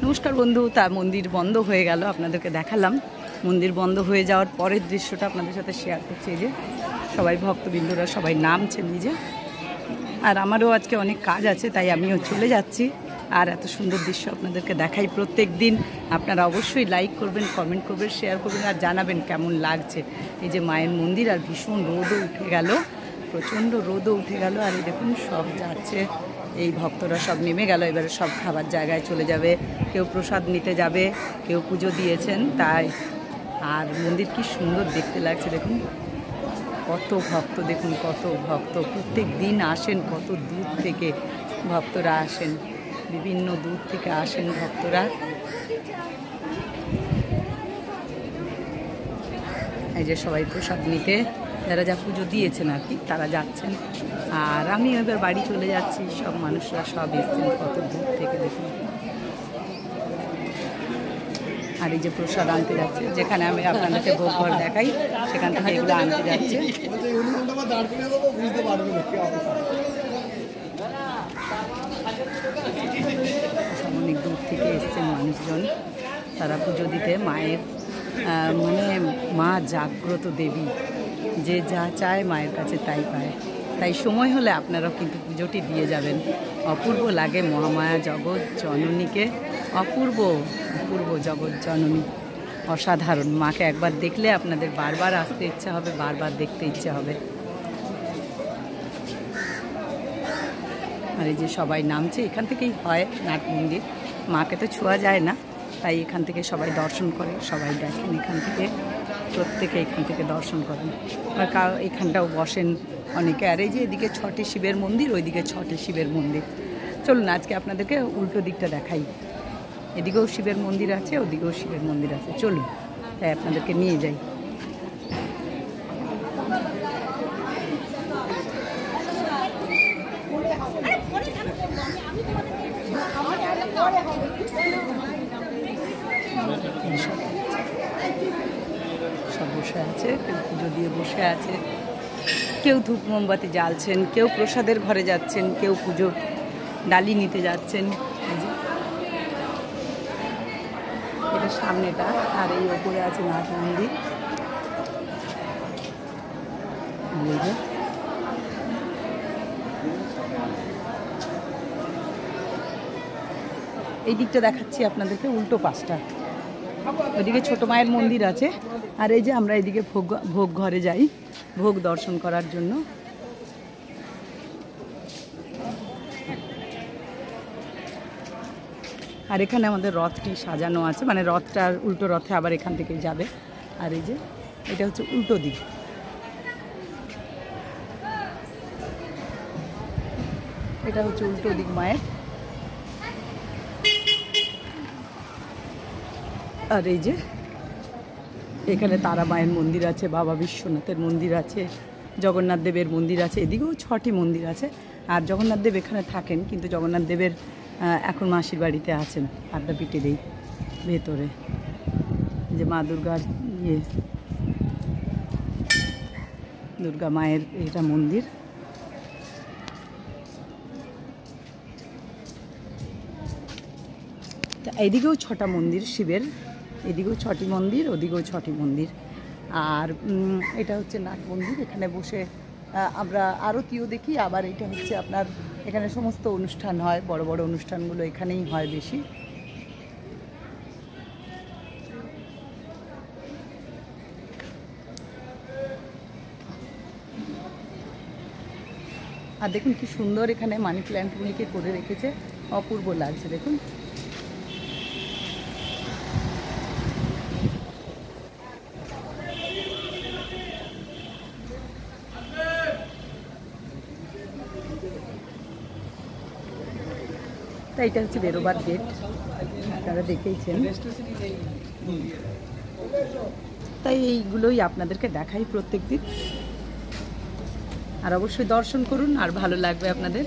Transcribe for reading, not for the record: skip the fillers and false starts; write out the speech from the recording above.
নমস্কার বন্ধু। তা মন্দির বন্ধ হয়ে গেল, আপনাদেরকে দেখালাম। মন্দির বন্ধ হয়ে যাওয়ার পরের দৃশ্যটা আপনাদের সাথে শেয়ার করছি। এই যে সবাই ভক্তবৃন্দরা সবাই নামছে নিজে, আর আমারও আজকে অনেক কাজ আছে, তাই আমিও চলে যাচ্ছি। আর এত সুন্দর দৃশ্য আপনাদেরকে দেখাই প্রত্যেক দিন। আপনারা অবশ্যই লাইক করবেন, কমেন্ট করবেন, শেয়ার করবেন, আর জানাবেন কেমন লাগছে। এই যে মায়ের মন্দির, আর ভীষণ রোদও উঠে গেল, প্রচণ্ড রোদও উঠে গেল। আর এই দেখুন সব যাচ্ছে, এই ভক্তরা সব নেমে গেল। এবারে সব খাবার জায়গায় চলে যাবে, কেউ প্রসাদ নিতে যাবে, কেউ পুজো দিয়েছেন তাই। আর মন্দির কি সুন্দর দেখতে লাগছে, দেখুন কত ভক্ত, দেখুন কত ভক্ত। প্রত্যেক দিন আসেন, কত দূর থেকে ভক্তরা আসেন, বিভিন্ন দূর থেকে আসেন ভক্তরা। এই যে সবাই প্রসাদ নিতে, যারা যা পুজো দিয়েছেন আর কি, তারা যাচ্ছেন। আর আমি এবার বাড়ি চলে যাচ্ছি। সব মানুষরা সব এসছেন কত দূর থেকে, দেখুন। আর এই যে প্রসাদ আনতে যাচ্ছে, যেখানে আমি আপনাদেরকে ভোগ ঘর দেখাই, সেখান থেকে এগুলো আনতে যাচ্ছে। অনেক দূর থেকে এসছেন মানুষজন, তারা পুজো দিতে মায়ের। মানে মা জাগ্রত দেবী, যে যা চায় মায়ের কাছে তাই পায়। তাই সময় হলে আপনারাও কিন্তু পুজোটি দিয়ে যাবেন। অপূর্ব লাগে মহামায়া জগৎ জননীকে, অপূর্ব অপূর্ব জগৎ জননী, অসাধারণ। মাকে একবার দেখলে আপনাদের বারবার আসতে ইচ্ছা হবে, বারবার দেখতে ইচ্ছা হবে। আর এই যে সবাই নামছে, এখান থেকেই হয় নাট মন্দির। মাকে তো ছোঁয়া যায় না, তাই এখান থেকে সবাই দর্শন করে, সবাই দেখেন এখান থেকে, প্রত্যেকে এখান থেকে দর্শন করেন। আর এখানটাও বসেন অনেকে। আর এই যে এদিকে 6টি শিবের মন্দির, ওইদিকে 6টি শিবের মন্দির। চলুন আজকে আপনাদেরকে উল্টো দিকটা দেখাই। এদিকেও শিবের মন্দির আছে, ওদিকেও শিবের মন্দির আছে। চলুন তাই আপনাদেরকে নিয়ে যাই। সব বসে আছে, কেউ পুজো দিয়ে বসে আছে, কেউ ধূপ মোমবাতি জ্বালছেন, কেউ প্রসাদের ঘরে যাচ্ছেন, কেউ পুজোর ডালি নিতে যাচ্ছেন। এটা সামনেটা, আর এই ওপরে আছে নাট মন্দির। এই দিকটা দেখাচ্ছি আপনাদেরকে, উল্টো পাশটা। ওইদিকে ছোট মায়ের মন্দির আছে, আর এই যে আমরা এদিকে ভোগ ঘরে যাই ভোগ দর্শন করার জন্য। আর এখানে আমাদের রথটি সাজানো আছে, মানে রথটার উল্টো রথে আবার এখান থেকে যাবে। আর এই যে এটা হচ্ছে উল্টো দিক। এটা হচ্ছে উল্টো দিক মায়ের। আর এই যে এখানে তারা মায়ের মন্দির আছে, বাবা বিশ্বনাথের মন্দির আছে, জগন্নাথ দেবের মন্দির আছে। এদিকেও 6টি মন্দির আছে। আর জগন্নাথ দেব এখানে থাকেন, কিন্তু জগন্নাথ দেবের এখন মাসির বাড়িতে আছেন, আদ্যাপীঠের এই ভেতরে। যে মা দুর্গার দুর্গা মায়ের এটা মন্দির। এইদিকেও 6টা মন্দির শিবের, এদিকেও 6টি মন্দির, ওদিকেও 6টি মন্দির। আর এটা হচ্ছে নাট মন্দির। এখানে বসে আমরা আরতিও দেখি। আবার এটা হচ্ছে আপনার, এখানে সমস্ত অনুষ্ঠান হয়, বড় বড় অনুষ্ঠানগুলো এখানেই হয় বেশি। আর দেখুন কি সুন্দর এখানে মানি প্ল্যান্টগুলিকে করে রেখেছে, অপূর্ব লাগছে দেখুন। তাই এটা হচ্ছে বেরোবার গেট, আপনারা দেখেইছেন। তাই এইগুলোই আপনাদেরকে দেখাই প্রত্যেক দিন। আর অবশ্যই দর্শন করুন, আর ভালো লাগবে আপনাদের।